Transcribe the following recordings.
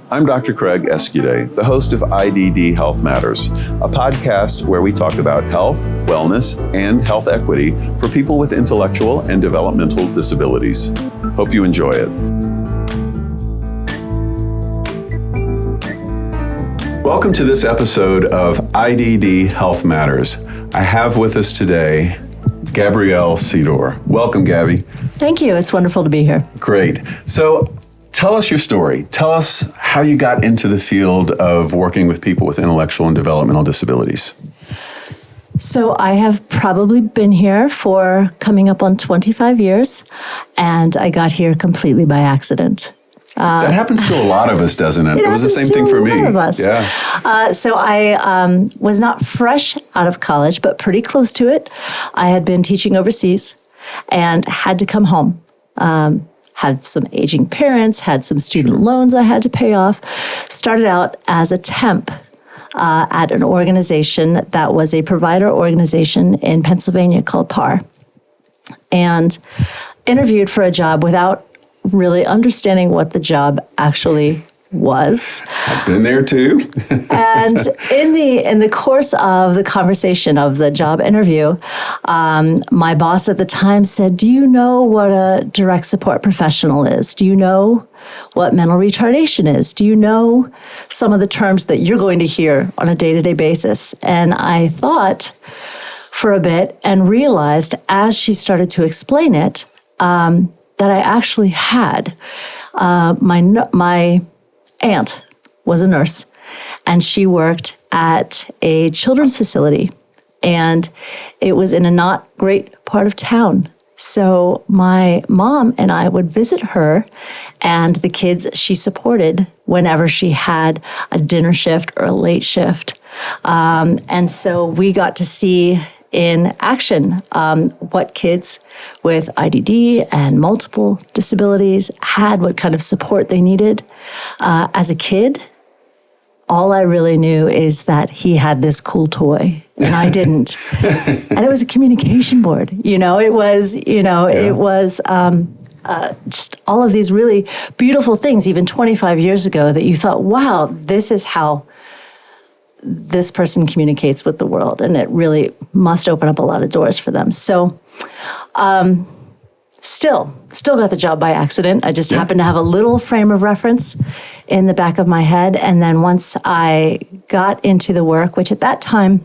I'm Dr. Craig Escudé, the host of IDD Health Matters, a podcast where we talk about health, wellness, and health equity for people with intellectual and developmental disabilities. Hope you enjoy it. Welcome to this episode of IDD Health Matters. I have with us today Gabrielle Sedor. Welcome, Gabby. Thank you. It's wonderful to be here. Great. So tell us your story. Tell us how you got into the field of working with people with intellectual and developmental disabilities. So I have probably been here for coming up on 25 years, and I got here completely by accident. That happens to a lot of us, doesn't it? It was the same thing for me. A lot of us. Yeah. So I was not fresh out of college, but pretty close to it. I had been teaching overseas and had to come home. Had some aging parents, had some student loans I had to pay off. Started out as a temp at an organization that was a provider organization in Pennsylvania called PAR. And interviewed for a job without really understanding what the job actually was. I've been there too. And in the course of the conversation of the job interview, my boss at the time said, "Do you know what a direct support professional is? Do you know what mental retardation is? Do you know some of the terms that you're going to hear on a day-to-day basis?" And I thought for a bit and realized as she started to explain it, that I actually had. My aunt was a nurse, and she worked at a children's facility, and it was in a not great part of town. So my mom and I would visit her and the kids she supported whenever she had a dinner shift or a late shift. And so we got to see in action what kids with IDD and multiple disabilities had, what kind of support they needed. As a kid, all I really knew is that he had this cool toy and I didn't. And it was a communication board. It was just all of these really beautiful things, even 25 years ago, that you thought, wow, this is how this person communicates with the world, and it really must open up a lot of doors for them. So still got the job by accident. I just happened to have a little frame of reference in the back of my head. And then once I got into the work, which at that time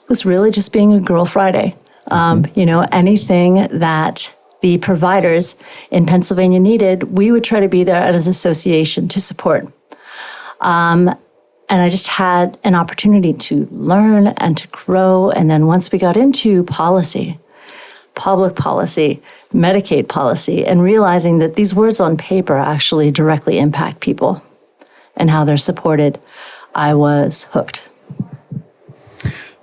was really just being a Girl Friday, anything that the providers in Pennsylvania needed, we would try to be there as an association to support. And I just had an opportunity to learn and to grow. And then once we got into policy, public policy, Medicaid policy, and realizing that these words on paper actually directly impact people and how they're supported, I was hooked.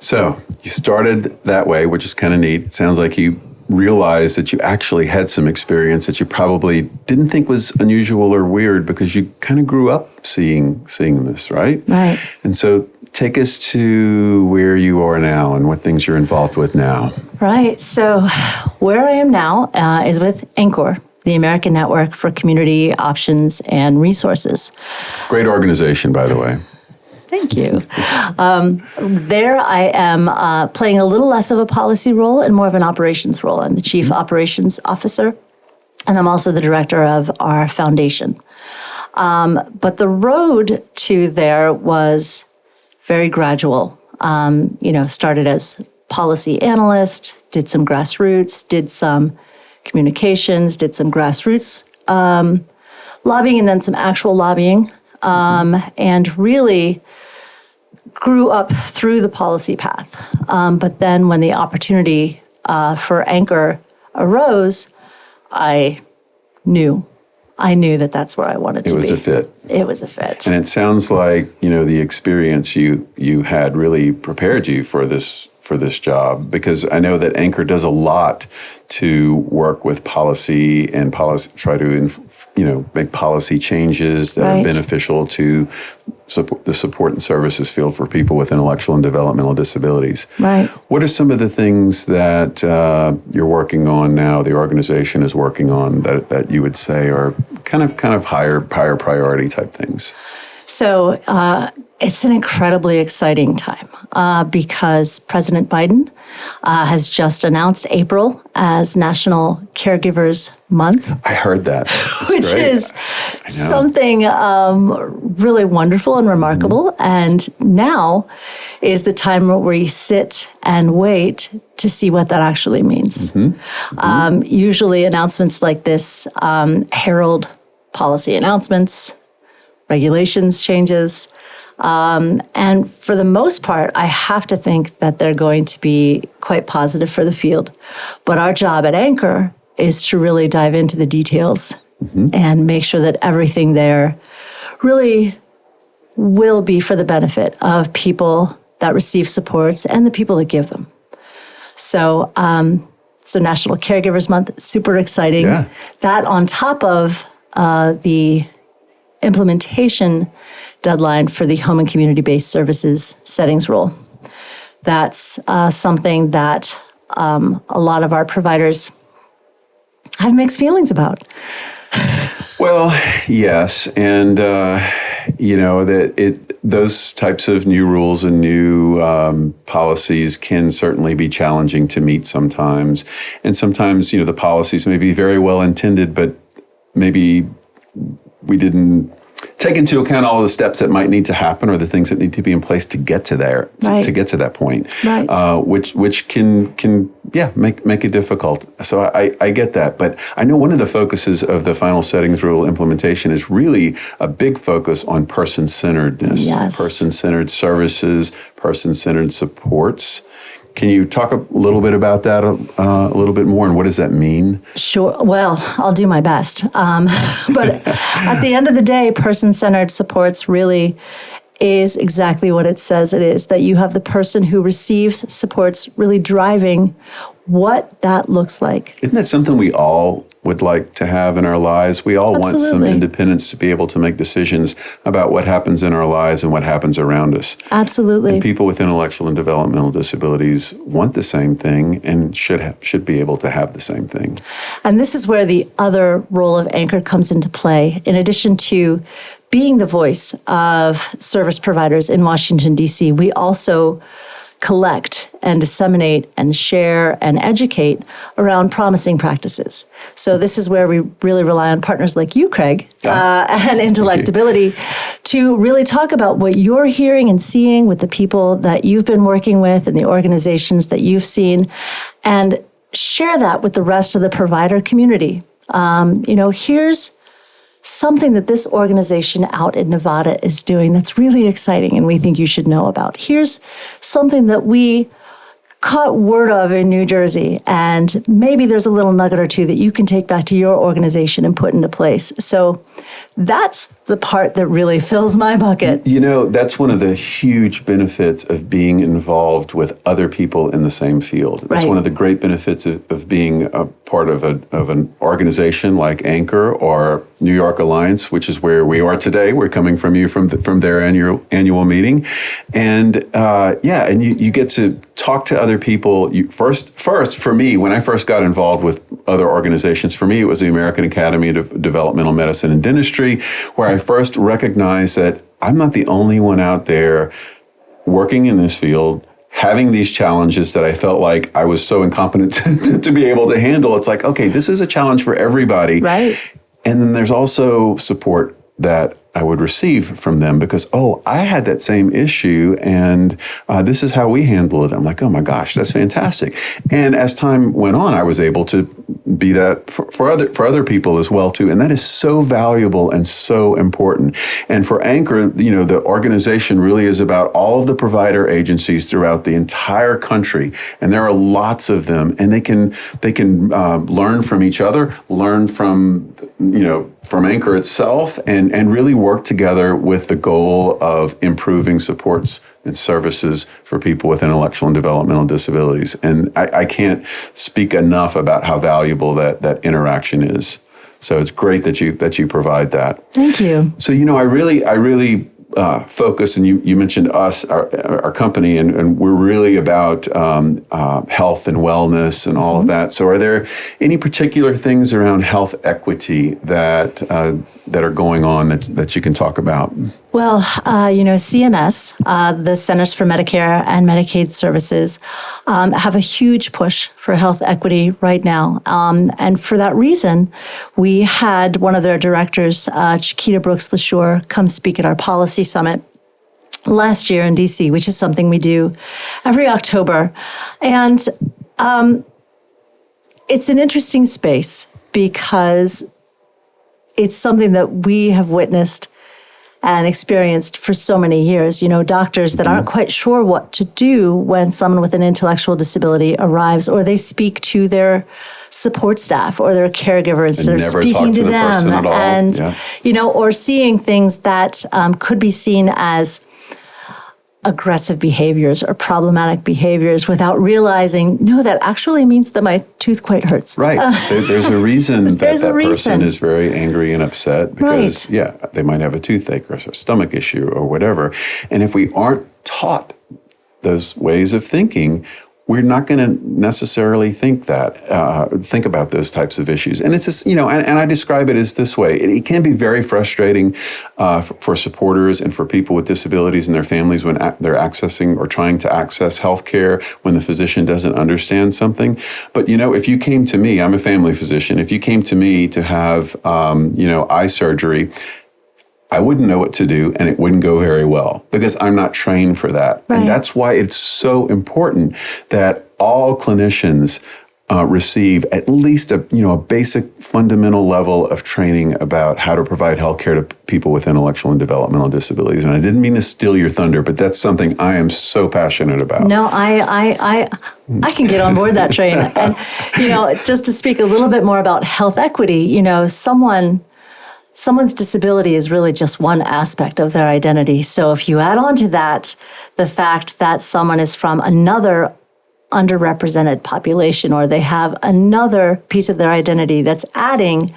So you started that way, which is kind of neat. It sounds like you realized that you actually had some experience that you probably didn't think was unusual or weird because you kind of grew up seeing this, right? Right. And so take us to where you are now and what things you're involved with now. Right. So where I am now is with ANCOR, the American Network for Community Options and Resources. Great organization, by the way. Thank you. There I am playing a little less of a policy role and more of an operations role. I'm the Chief Operations Officer, and I'm also the director of our foundation. But the road to there was very gradual. Started as policy analyst, did some grassroots, did some communications, did some grassroots lobbying, and then some actual lobbying, and really grew up through the policy path. But then when the opportunity for ANCOR arose, I knew that that's where I wanted to be. It was a fit. It was a fit. And it sounds like, the experience you had really prepared you for this job, because I know that ANCOR does a lot to work with policy and try to make policy changes that are beneficial to the support and services field for people with intellectual and developmental disabilities. Right. What are some of the things that you're working on now, the organization is working on, that you would say are kind of higher priority type things? So it's an incredibly exciting time because President Biden has just announced April as National Caregivers Month. I heard that. Which great. is something really wonderful and remarkable. And now is the time where we sit and wait to see what that actually means. Usually announcements like this herald policy announcements, regulations changes. And for the most part, I have to think that they're going to be quite positive for the field. But our job at ANCOR is to really dive into the details and make sure that everything there really will be for the benefit of people that receive supports and the people that give them. So, so National Caregivers Month, super exciting. Yeah. That on top of the implementation deadline for the home and community-based services settings rule. That's something that a lot of our providers have mixed feelings about. Well, yes, and those types of new rules and new policies can certainly be challenging to meet sometimes, and sometimes the policies may be very well intended, but maybe we didn't take into account all of the steps that might need to happen or the things that need to be in place to get to there, to get to that point, which can make it difficult. So I get that, but I know one of the focuses of the final settings rule implementation is really a big focus on person-centeredness, person-centered services, person-centered supports. Can you talk a little bit about that a little bit more, and what does that mean? Sure. Well, I'll do my best. But at the end of the day, person-centered supports really is exactly what it says it is, that you have the person who receives supports really driving what that looks like. Isn't that something we all would like to have in our lives? We all want some independence to be able to make decisions about what happens in our lives and what happens around us. Absolutely. And people with intellectual and developmental disabilities want the same thing and should be able to have the same thing. And this is where the other role of ANCOR comes into play. In addition to being the voice of service providers in Washington, D.C., we also collect and disseminate and share and educate around promising practices. So this is where we really rely on partners like you, Craig, and Intellectability to really talk about what you're hearing and seeing with the people that you've been working with and the organizations that you've seen, and share that with the rest of the provider community. Here's something that this organization out in Nevada is doing that's really exciting and we think you should know about. Here's something that we caught word of in New Jersey, and maybe there's a little nugget or two that you can take back to your organization and put into place. So that's the part that really fills my bucket. That's one of the huge benefits of being involved with other people in the same field. That's one of the great benefits of being a part of an organization like ANCOR or New York Alliance, which is where we are today. We're coming from you from their annual meeting, and you get to talk to other people. First for me, when I first got involved with other organizations, for me it was the American Academy of Developmental Medicine and Dentistry, where I first recognized that I'm not the only one out there working in this field, having these challenges that I felt like I was so incompetent to be able to handle. It's like, okay, this is a challenge for everybody. Right. And then there's also support that I would receive from them because, I had that same issue and this is how we handle it. I'm like, oh my gosh, that's fantastic. And as time went on, I was able to be that for other people as well too. And that is so valuable and so important. And for ANCOR, the organization really is about all of the provider agencies throughout the entire country. And there are lots of them, and they can learn from each other, learn from ANCOR itself, and really work together with the goal of improving supports and services for people with intellectual and developmental disabilities. And I can't speak enough about how valuable that interaction is. So it's great that you provide that. Thank you. So I really focus, and you mentioned us, our company, and we're really about health and wellness and all of that. So are there any particular things around health equity that are going on that you can talk about? Well, CMS, the Centers for Medicare and Medicaid Services, have a huge push for health equity right now. And for that reason, we had one of their directors, Chiquita Brooks-LaSure, come speak at our policy summit last year in DC, which is something we do every October. And it's an interesting space because it's something that we have witnessed and experienced for so many years. Doctors that aren't quite sure what to do when someone with an intellectual disability arrives, or they speak to their support staff or their caregiver instead of speaking to them, and or seeing things that could be seen as aggressive behaviors or problematic behaviors without realizing, no, that actually means that my tooth quite hurts. Right. There's a reason that person is very angry and upset because, they might have a toothache or a stomach issue or whatever. And if we aren't taught those ways of thinking, we're not going to necessarily think about those types of issues. And it's just, and I describe it as this way. It can be very frustrating for supporters and for people with disabilities and their families when they're accessing or trying to access healthcare when the physician doesn't understand something. But, if you came to me, I'm a family physician. If you came to me to have, eye surgery, I wouldn't know what to do, and it wouldn't go very well because I'm not trained for that. Right. And that's why it's so important that all clinicians receive at least a basic fundamental level of training about how to provide healthcare to people with intellectual and developmental disabilities. And I didn't mean to steal your thunder, but that's something I am so passionate about. No, I can get on board that train. And just to speak a little bit more about health equity, someone's disability is really just one aspect of their identity. So if you add on to that the fact that someone is from another underrepresented population, or they have another piece of their identity that's adding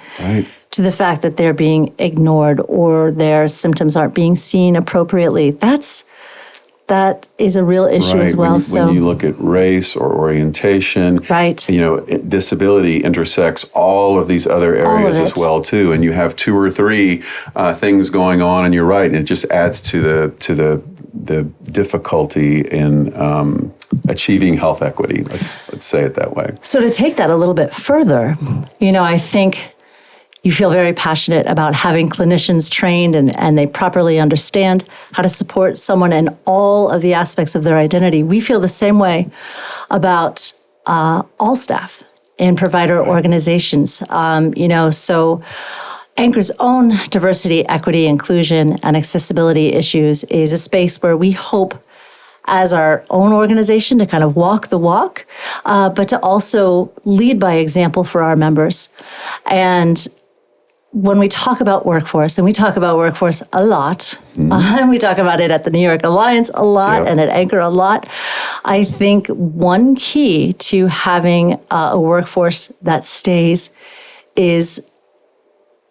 to the fact that they're being ignored or their symptoms aren't being seen appropriately, that is a real issue as well. When you look at race or orientation, disability intersects all of these other areas as well too. And you have 2 or 3 things going on, and you're right, and it just adds to the difficulty in achieving health equity. Let's say it that way. So to take that a little bit further, I think you feel very passionate about having clinicians trained and they properly understand how to support someone in all of the aspects of their identity. We feel the same way about all staff in provider organizations. So ANCOR's own diversity, equity, inclusion, and accessibility issues is a space where we hope as our own organization to kind of walk the walk, but to also lead by example for our members. And when we talk about workforce, and we talk about workforce a lot, and we talk about it at the New York Alliance a lot and at ANCOR a lot, I think one key to having a workforce that stays is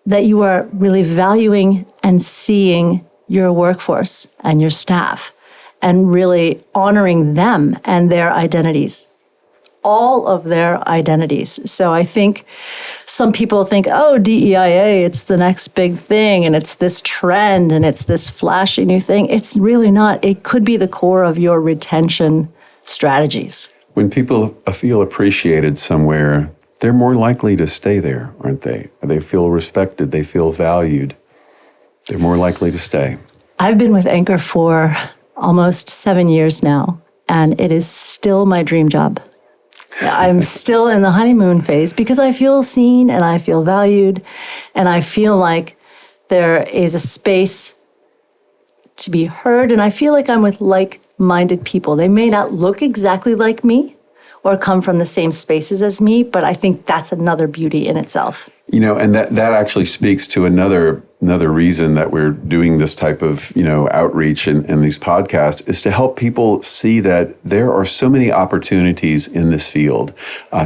that you are really valuing and seeing your workforce and your staff and really honoring them and their identities. All of their identities. So I think some people think, DEIA, it's the next big thing, and it's this trend, and it's this flashy new thing. It's really not. It could be the core of your retention strategies. When people feel appreciated somewhere, they're more likely to stay there, aren't they? They feel respected. They feel valued. They're more likely to stay. I've been with ANCOR for almost 7 years now, and it is still my dream job. I'm still in the honeymoon phase because I feel seen and I feel valued and I feel like there is a space to be heard, and I feel like I'm with like-minded people. They may not look exactly like me or come from the same spaces as me, but I think that's another beauty in itself. And that actually speaks to another reason that we're doing this type of, outreach and these podcasts is to help people see that there are so many opportunities in this field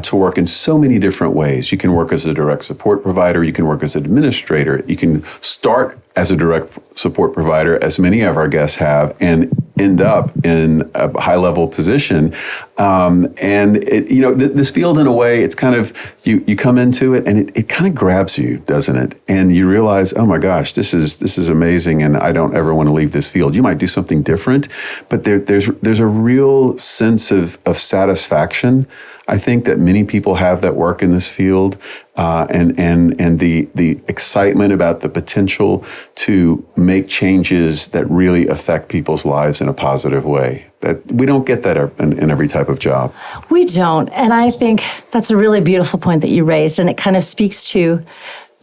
to work in so many different ways. You can work as a direct support provider. You can work as an administrator. You can start as a direct support provider, as many of our guests have, and end up in a high-level position. And this field, in a way, it's kind of, you come into it and it kind of grabs you, doesn't it? And you realize, oh my gosh, this is amazing, and I don't ever want to leave this field. You might do something different, but there's a real sense of satisfaction, I think, that many people have that work in this field, and the excitement about the potential to make changes that really affect people's lives in a positive way. That we don't get that in every type of job. We don't, and I think that's a really beautiful point that you raised, and it kind of speaks to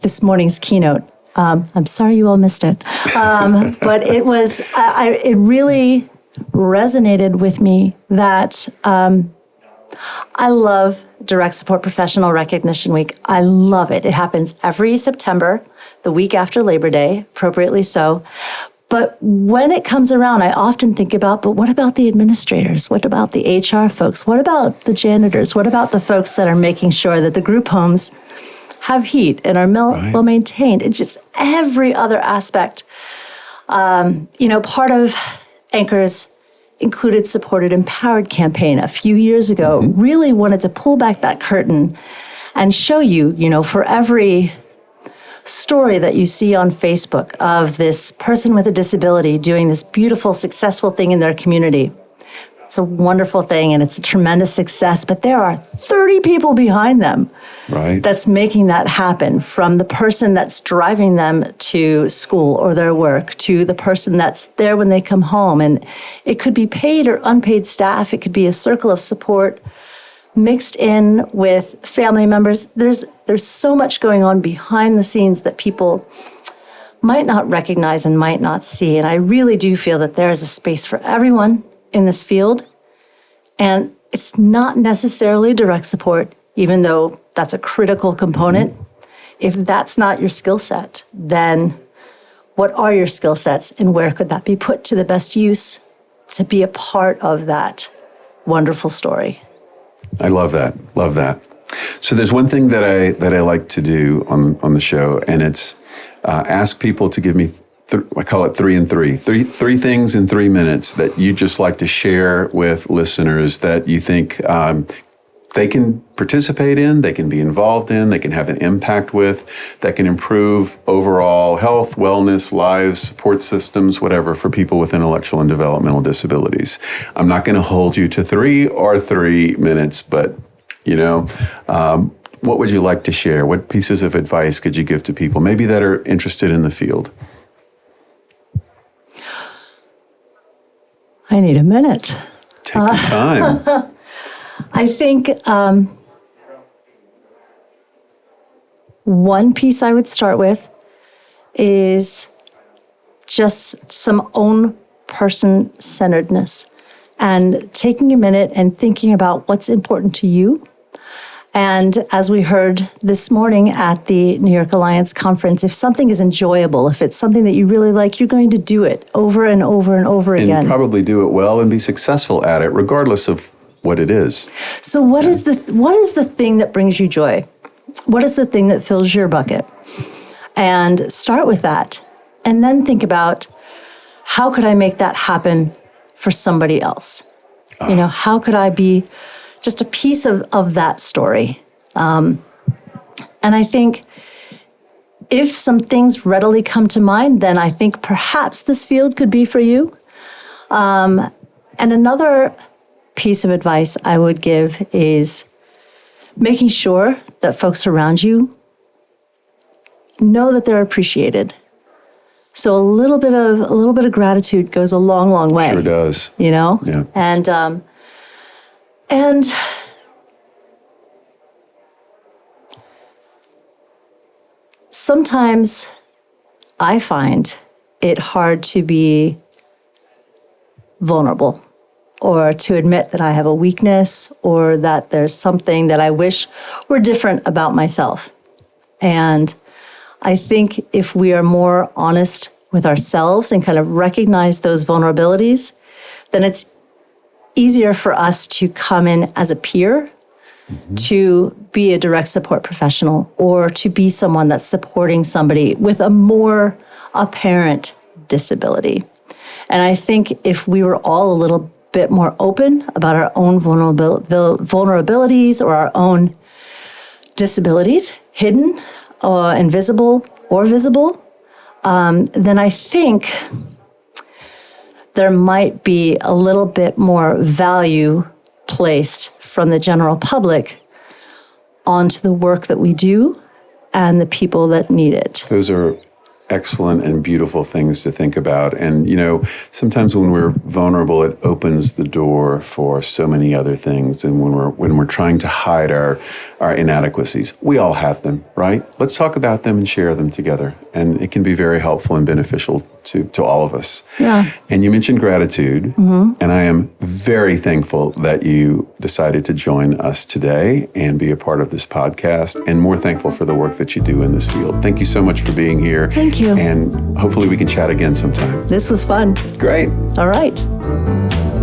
this morning's keynote. I'm sorry you all missed it, but it was it really resonated with me that. I love Direct Support Professional Recognition Week. I love it. It happens every September, the week after Labor Day, appropriately so. But when it comes around, I often think about, but what about the administrators? What about the HR folks? What about the janitors? What about the folks that are making sure that the group homes have heat and are well maintained? It's just every other aspect. Part of ANCOR's Included, Supported, Empowered campaign a few years ago really wanted to pull back that curtain and show you, for every story that you see on Facebook of this person with a disability doing this beautiful, successful thing in their community. It's a wonderful thing and it's a tremendous success, but there are 30 people behind them that's making that happen, from the person that's driving them to school or their work to the person that's there when they come home. And it could be paid or unpaid staff. It could be a circle of support mixed in with family members. There's so much going on behind the scenes that people might not recognize and might not see. And I really do feel that there is a space for everyone in this field, and it's not necessarily direct support, even though that's a critical component. If that's not your skill set, then what are your skill sets, and where could that be put to the best use to be a part of that wonderful story? I love that. Love that. So there's one thing that I like to do on the show, and it's ask people to give me I call it 3 and 3. Three things in 3 minutes that you just like to share with listeners that you think they can participate in, they can be involved in, they can have an impact with, that can improve overall health, wellness, lives, support systems, whatever, for people with intellectual and developmental disabilities. I'm not going to hold you to 3 minutes, but, what would you like to share? What pieces of advice could you give to people, maybe that are interested in the field? I need a minute. Take your time. I think one piece I would start with is just some own person-centeredness and taking a minute and thinking about what's important to you. And as we heard this morning at the New York Alliance conference, if something is enjoyable, if it's something that you really like, you're going to do it over and over and over again. And probably do it well and be successful at it, regardless of what it is. So what is the thing that brings you joy? What is the thing that fills your bucket? And start with that. And then think about, how could I make that happen for somebody else? How could I be just a piece of that story? And I think if some things readily come to mind, then I think perhaps this field could be for you. And another piece of advice I would give is making sure that folks around you know that they're appreciated. So a little bit of gratitude goes a long, long way. Sure does. Yeah. And sometimes I find it hard to be vulnerable, or to admit that I have a weakness, or that there's something that I wish were different about myself. And I think if we are more honest with ourselves and kind of recognize those vulnerabilities, then it's easier for us to come in as a peer to be a direct support professional or to be someone that's supporting somebody with a more apparent disability. And I think if we were all a little bit more open about our own vulnerabilities or our own disabilities, hidden, invisible, or visible, then I think there might be a little bit more value placed from the general public onto the work that we do and the people that need it. Those are excellent and beautiful things to think about. And, sometimes when we're vulnerable, it opens the door for so many other things. And when we're trying to hide our inadequacies, we all have them, right? Let's talk about them and share them together. And it can be very helpful and beneficial to all of us. Yeah. And you mentioned gratitude. And I am very thankful that you decided to join us today and be a part of this podcast, and more thankful for the work that you do in this field. Thank you so much for being here. Thank you. And hopefully we can chat again sometime. This was fun. Great. All right.